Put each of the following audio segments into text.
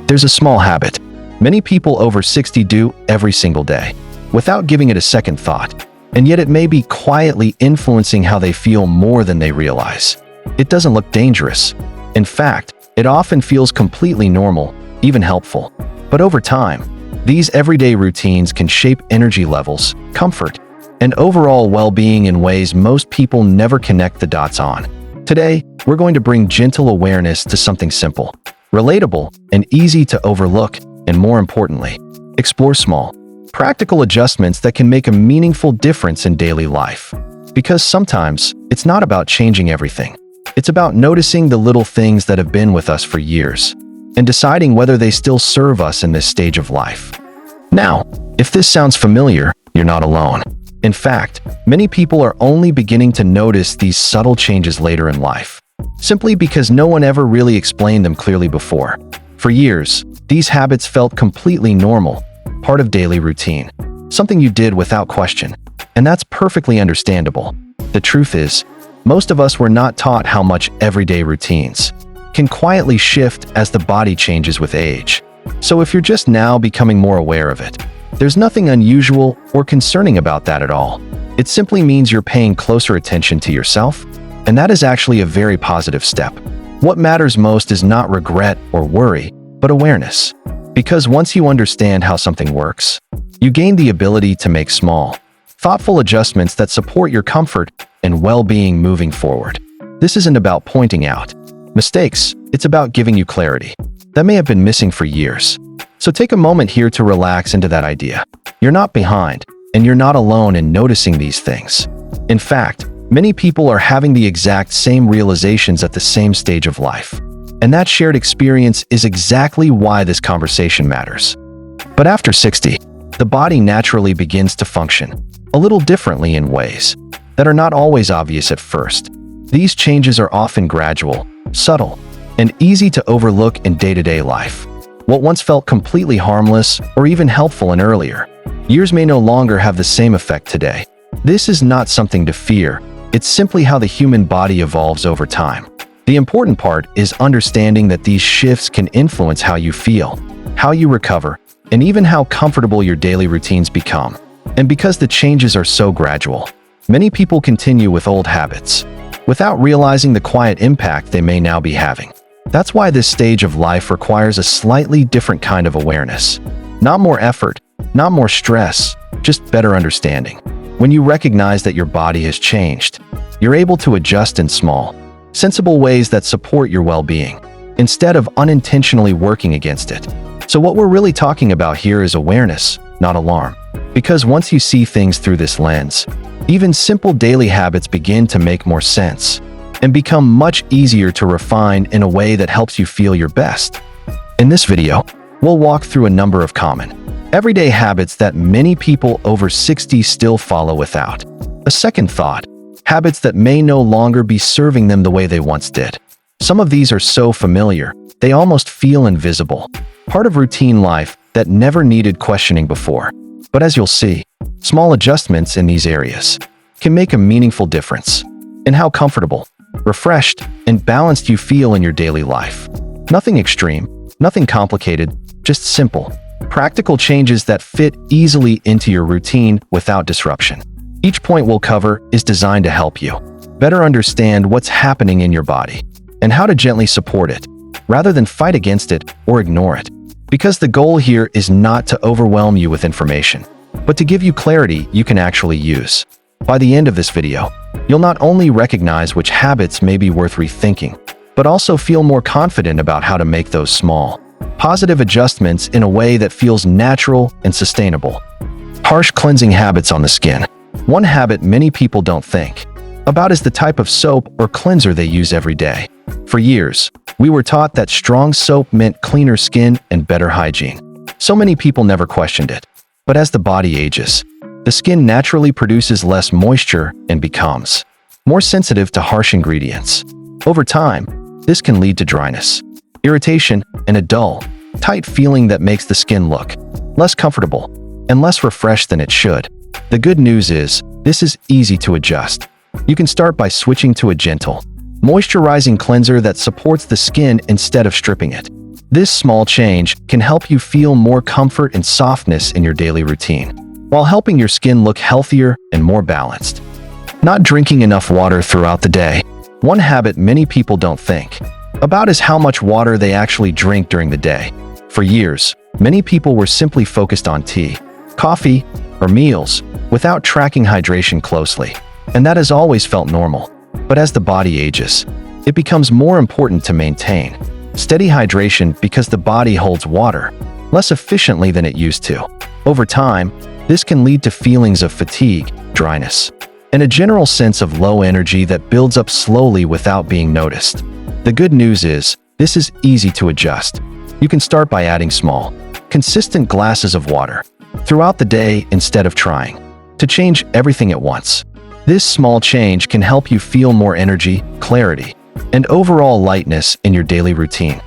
There's a small habit many people over 60 do every single day, without giving it a second thought, and yet it may be quietly influencing how they feel more than they realize. It doesn't look dangerous. In fact, it often feels completely normal, even helpful. But over time, these everyday routines can shape energy levels, comfort, and overall well-being in ways most people never connect the dots on. Today, we're going to bring gentle awareness to something simple, relatable, and easy to overlook, and more importantly, explore small, practical adjustments that can make a meaningful difference in daily life. Because sometimes, it's not about changing everything. It's about noticing the little things that have been with us for years, and deciding whether they still serve us in this stage of life. Now, if this sounds familiar, you're not alone. In fact, many people are only beginning to notice these subtle changes later in life, simply because no one ever really explained them clearly before. For years, these habits felt completely normal, part of daily routine, something you did without question, and that's perfectly understandable. The truth is, most of us were not taught how much everyday routines can quietly shift as the body changes with age. So if you're just now becoming more aware of it, there's nothing unusual or concerning about that at all. It simply means you're paying closer attention to yourself, and that is actually a very positive step. What matters most is not regret or worry, but awareness. Because once you understand how something works, you gain the ability to make small, thoughtful adjustments that support your comfort and well-being moving forward. This isn't about pointing out mistakes, it's about giving you clarity that may have been missing for years. So take a moment here to relax into that idea. You're not behind, and you're not alone in noticing these things. In fact, many people are having the exact same realizations at the same stage of life. And that shared experience is exactly why this conversation matters. But after 60, the body naturally begins to function a little differently in ways that are not always obvious at first. These changes are often gradual, subtle, and easy to overlook in day-to-day life. What once felt completely harmless or even helpful in earlier years may no longer have the same effect today. This is not something to fear. It's simply how the human body evolves over time. The important part is understanding that these shifts can influence how you feel, how you recover, and even how comfortable your daily routines become. And because the changes are so gradual, many people continue with old habits without realizing the quiet impact they may now be having. That's why this stage of life requires a slightly different kind of awareness. Not more effort, not more stress, just better understanding. When you recognize that your body has changed, you're able to adjust in small, sensible ways that support your well-being, instead of unintentionally working against it. So what we're really talking about here is awareness, not alarm. Because once you see things through this lens, even simple daily habits begin to make more sense and become much easier to refine in a way that helps you feel your best. In this video, we'll walk through a number of common, everyday habits that many people over 60 still follow without a second thought, habits that may no longer be serving them the way they once did. Some of these are so familiar, they almost feel invisible, part of routine life that never needed questioning before. But as you'll see, small adjustments in these areas can make a meaningful difference in how comfortable, refreshed, and balanced you feel in your daily life. Nothing extreme, nothing complicated, just simple, practical changes that fit easily into your routine without disruption. Each point we'll cover is designed to help you better understand what's happening in your body and how to gently support it, rather than fight against it or ignore it. Because the goal here is not to overwhelm you with information, but to give you clarity you can actually use. By the end of this video, you'll not only recognize which habits may be worth rethinking, but also feel more confident about how to make those small, positive adjustments in a way that feels natural and sustainable. Harsh cleansing habits on the skin. One habit many people don't think about is the type of soap or cleanser they use every day. For years, we were taught that strong soap meant cleaner skin and better hygiene. So many people never questioned it. But as the body ages, the skin naturally produces less moisture and becomes more sensitive to harsh ingredients. Over time, this can lead to dryness, irritation, and a dull, tight feeling that makes the skin look less comfortable and less refreshed than it should. The good news is, this is easy to adjust. You can start by switching to a gentle, moisturizing cleanser that supports the skin instead of stripping it. This small change can help you feel more comfort and softness in your daily routine, while helping your skin look healthier and more balanced. Not drinking enough water throughout the day. One habit many people don't think about is how much water they actually drink during the day. For years, many people were simply focused on tea, coffee, or meals without tracking hydration closely, and that has always felt normal. But as the body ages, it becomes more important to maintain steady hydration because the body holds water less efficiently than it used to. Over time, this can lead to feelings of fatigue, dryness, and a general sense of low energy that builds up slowly without being noticed. The good news is, this is easy to adjust. You can start by adding small, consistent glasses of water throughout the day instead of trying to change everything at once. This small change can help you feel more energy, clarity, and overall lightness in your daily routine.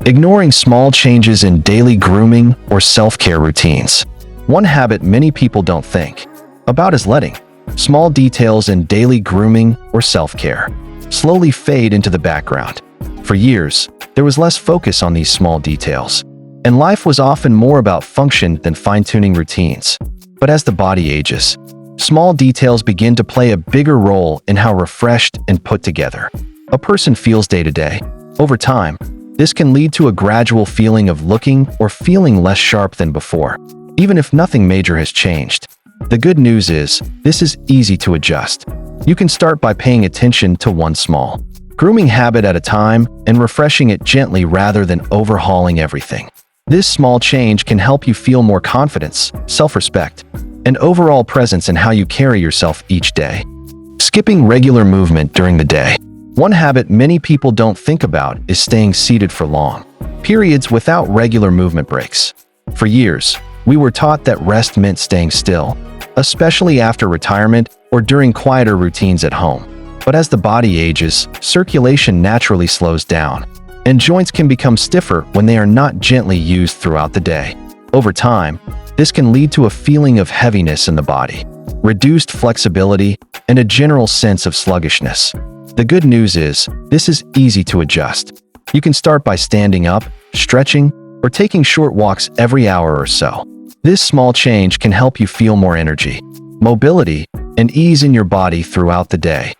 Ignoring small changes in daily grooming or self-care routines. One habit many people don't think about is letting small details in daily grooming or self-care slowly fade into the background. For years, there was less focus on these small details, and life was often more about function than fine-tuning routines. But as the body ages, small details begin to play a bigger role in how refreshed and put together a person feels day to day. Over time, this can lead to a gradual feeling of looking or feeling less sharp than before, even if nothing major has changed. The good news is, this is easy to adjust. You can start by paying attention to one small grooming habit at a time and refreshing it gently rather than overhauling everything. This small change can help you feel more confidence, self-respect, and overall presence in how you carry yourself each day. Skipping regular movement during the day. One habit many people don't think about is staying seated for long periods without regular movement breaks. For years, we were taught that rest meant staying still, especially after retirement or during quieter routines at home. But as the body ages, circulation naturally slows down, and joints can become stiffer when they are not gently used throughout the day. Over time, this can lead to a feeling of heaviness in the body, reduced flexibility, and a general sense of sluggishness. The good news is, this is easy to adjust. You can start by standing up, stretching, or taking short walks every hour or so. This small change can help you feel more energy, mobility, and ease in your body throughout the day.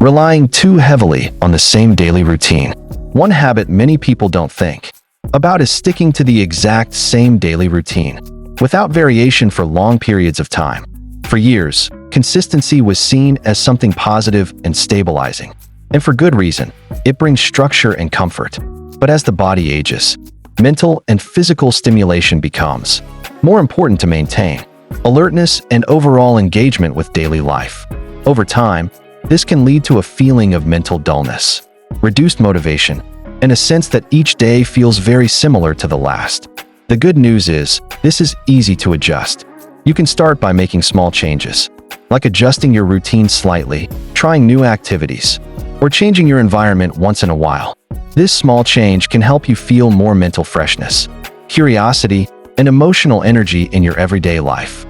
Relying too heavily on the same daily routine. One habit many people don't think about is sticking to the exact same daily routine, without variation for long periods of time. For years, consistency was seen as something positive and stabilizing, and for good reason. It brings structure and comfort. But as the body ages, mental and physical stimulation becomes more important to maintain alertness and overall engagement with daily life. Over time, this can lead to a feeling of mental dullness, reduced motivation, and a sense that each day feels very similar to the last. The good news is, this is easy to adjust. You can start by making small changes, like adjusting your routine slightly, trying new activities, or changing your environment once in a while. This small change can help you feel more mental freshness, curiosity, and emotional energy in your everyday life.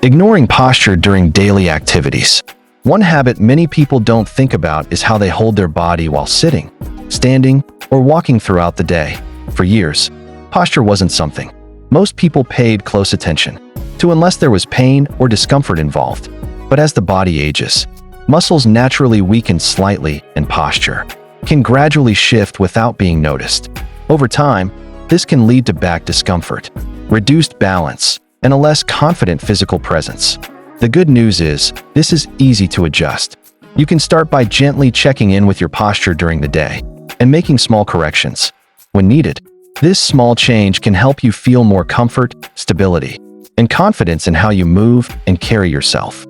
Ignoring posture during daily activities. One habit many people don't think about is how they hold their body while sitting, standing, or walking throughout the day. For years, posture wasn't something most people paid close attention to unless there was pain or discomfort involved. But as the body ages, muscles naturally weaken slightly, and posture can gradually shift without being noticed. Over time, this can lead to back discomfort, reduced balance, and a less confident physical presence. The good news is, this is easy to adjust. You can start by gently checking in with your posture during the day and making small corrections when needed. This small change can help you feel more comfort, stability, and confidence in how you move and carry yourself.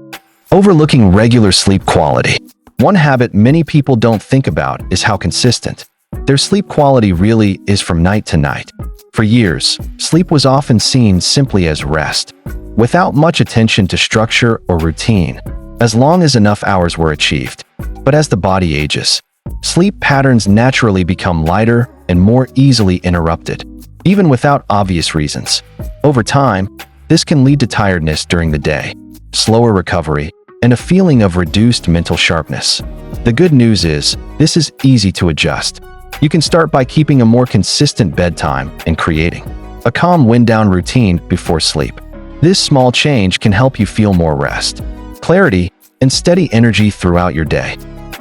Overlooking regular sleep quality. One habit many people don't think about is how consistent their sleep quality really is from night to night. For years, sleep was often seen simply as rest, without much attention to structure or routine, as long as enough hours were achieved. But as the body ages, sleep patterns naturally become lighter and more easily interrupted, even without obvious reasons. Over time, this can lead to tiredness during the day, slower recovery, and a feeling of reduced mental sharpness. The good news is, this is easy to adjust. You can start by keeping a more consistent bedtime and creating a calm wind-down routine before sleep. This small change can help you feel more rest, clarity, and steady energy throughout your day.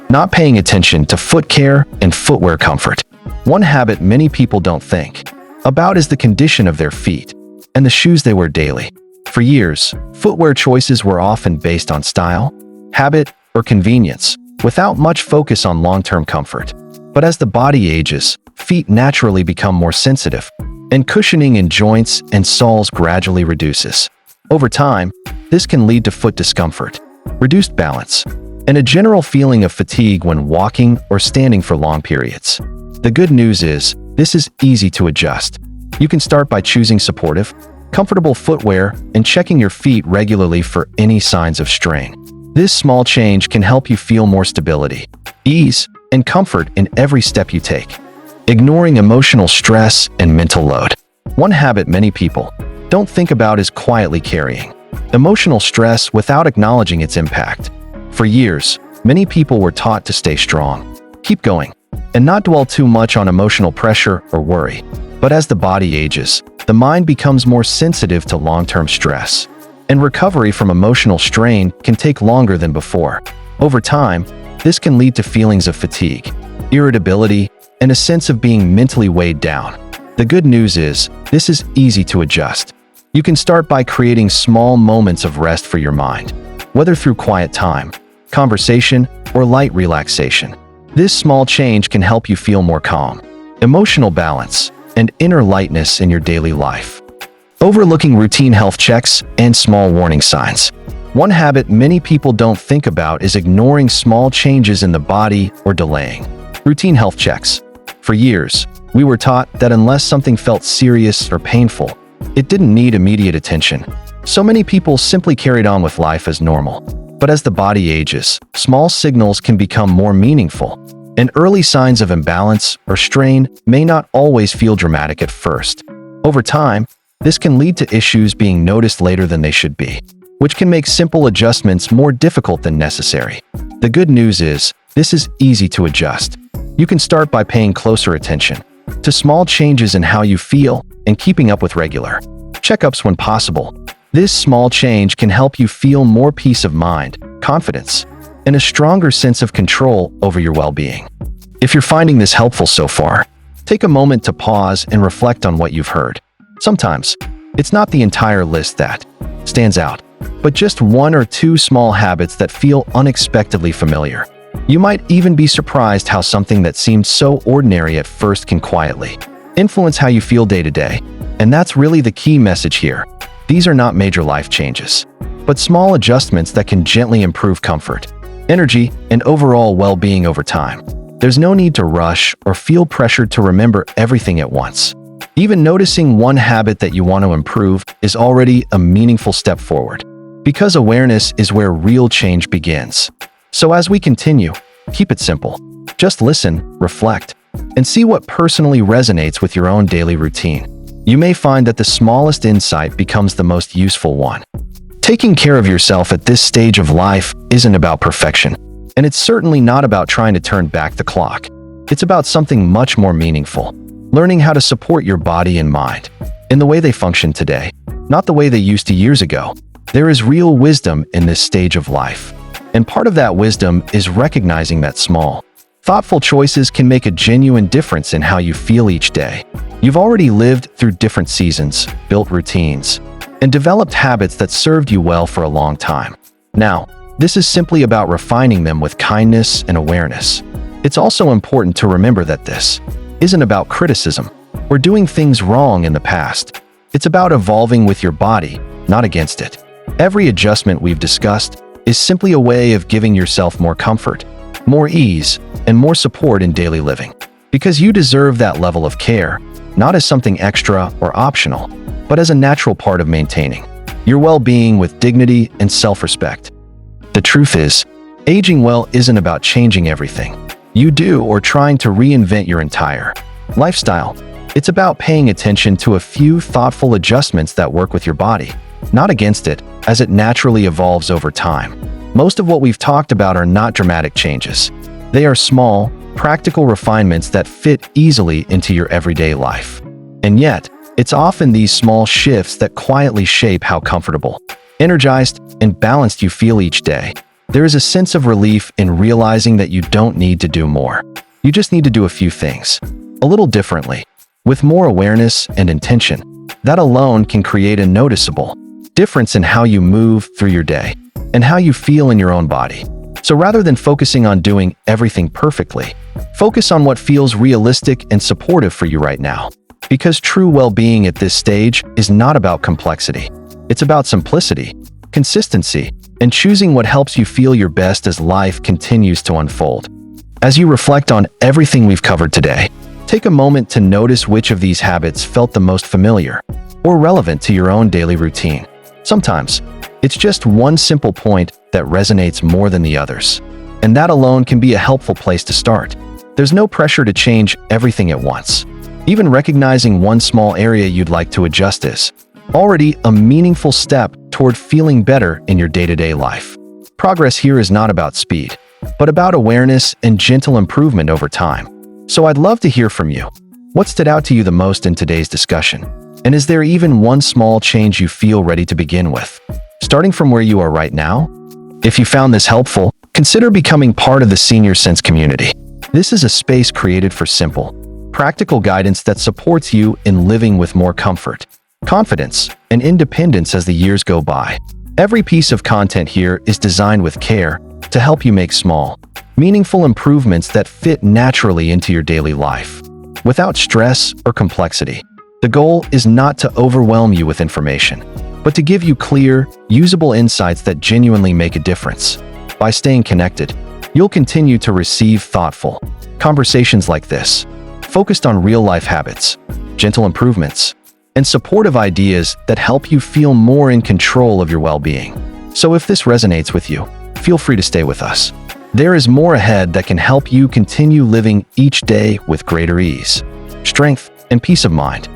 Not paying attention to foot care and footwear comfort. One habit many people don't think about is the condition of their feet and the shoes they wear daily. For years, footwear choices were often based on style, habit, or convenience, without much focus on long-term comfort. But as the body ages, feet naturally become more sensitive, and cushioning in joints and soles gradually reduces. Over time, this can lead to foot discomfort, reduced balance, and a general feeling of fatigue when walking or standing for long periods. The good news is, this is easy to adjust. You can start by choosing supportive, comfortable footwear and checking your feet regularly for any signs of strain. This small change can help you feel more stability, ease, and comfort in every step you take. Ignoring emotional stress and mental load. One habit many people don't think about is quietly carrying emotional stress without acknowledging its impact. For years, many people were taught to stay strong, keep going, and not dwell too much on emotional pressure or worry. But as the body ages, the mind becomes more sensitive to long-term stress, and recovery from emotional strain can take longer than before. Over time, this can lead to feelings of fatigue, irritability, and a sense of being mentally weighed down. The good news is, this is easy to adjust. You can start by creating small moments of rest for your mind, whether through quiet time, conversation, or light relaxation. This small change can help you feel more calm, emotional balance, and inner lightness in your daily life. Overlooking routine health checks and small warning signs. One habit many people don't think about is ignoring small changes in the body or delaying routine health checks. For years, we were taught that unless something felt serious or painful, it didn't need immediate attention. So many people simply carried on with life as normal. But as the body ages, small signals can become more meaningful, and early signs of imbalance or strain may not always feel dramatic at first. Over time, this can lead to issues being noticed later than they should be, which can make simple adjustments more difficult than necessary. The good news is, this is easy to adjust. You can start by paying closer attention to small changes in how you feel and keeping up with regular checkups when possible. This small change can help you feel more peace of mind, confidence, and a stronger sense of control over your well-being. If you're finding this helpful so far, take a moment to pause and reflect on what you've heard. Sometimes, it's not the entire list that stands out, but just one or two small habits that feel unexpectedly familiar. You might even be surprised how something that seemed so ordinary at first can quietly influence how you feel day to day. And that's really the key message here. These are not major life changes, but small adjustments that can gently improve comfort, energy, and overall well-being over time. There's no need to rush or feel pressured to remember everything at once. Even noticing one habit that you want to improve is already a meaningful step forward, because awareness is where real change begins. So as we continue, keep it simple. Just listen, reflect, and see what personally resonates with your own daily routine. You may find that the smallest insight becomes the most useful one. Taking care of yourself at this stage of life isn't about perfection, and it's certainly not about trying to turn back the clock. It's about something much more meaningful. Learning how to support your body and mind in the way they function today, not the way they used to years ago. There is real wisdom in this stage of life. And part of that wisdom is recognizing that small, thoughtful choices can make a genuine difference in how you feel each day. You've already lived through different seasons, built routines, and developed habits that served you well for a long time. Now, this is simply about refining them with kindness and awareness. It's also important to remember that this isn't about criticism or doing things wrong in the past. It's about evolving with your body, not against it. Every adjustment we've discussed is simply a way of giving yourself more comfort, more ease, and more support in daily living. Because you deserve that level of care, not as something extra or optional, but as a natural part of maintaining your well-being with dignity and self-respect. The truth is, aging well isn't about changing everything you do or trying to reinvent your entire lifestyle. It's about paying attention to a few thoughtful adjustments that work with your body, not against it, as it naturally evolves over time. Most of what we've talked about are not dramatic changes. They are small, practical refinements that fit easily into your everyday life. And yet, it's often these small shifts that quietly shape how comfortable, energized, and balanced you feel each day. There is a sense of relief in realizing that you don't need to do more. You just need to do a few things a little differently, with more awareness and intention. That alone can create a noticeable difference in how you move through your day and how you feel in your own body. So rather than focusing on doing everything perfectly, focus on what feels realistic and supportive for you right now. Because true well-being at this stage is not about complexity. It's about simplicity, consistency, and choosing what helps you feel your best as life continues to unfold. As you reflect on everything we've covered today, take a moment to notice which of these habits felt the most familiar or relevant to your own daily routine. Sometimes, it's just one simple point that resonates more than the others, and that alone can be a helpful place to start. There's no pressure to change everything at once. Even recognizing one small area you'd like to adjust is already a meaningful step toward feeling better in your day-to-day life. Progress here is not about speed, but about awareness and gentle improvement over time. So I'd love to hear from you. What stood out to you the most in today's discussion? And is there even one small change you feel ready to begin with, starting from where you are right now? If you found this helpful, consider becoming part of the Senior Sense community. This is a space created for simple, practical guidance that supports you in living with more comfort, confidence, and independence as the years go by. Every piece of content here is designed with care to help you make small, meaningful improvements that fit naturally into your daily life, without stress or complexity. The goal is not to overwhelm you with information, but to give you clear, usable insights that genuinely make a difference. By staying connected, you'll continue to receive thoughtful conversations like this, focused on real-life habits, gentle improvements, and supportive ideas that help you feel more in control of your well-being. So if this resonates with you, feel free to stay with us. There is more ahead that can help you continue living each day with greater ease, strength, and peace of mind.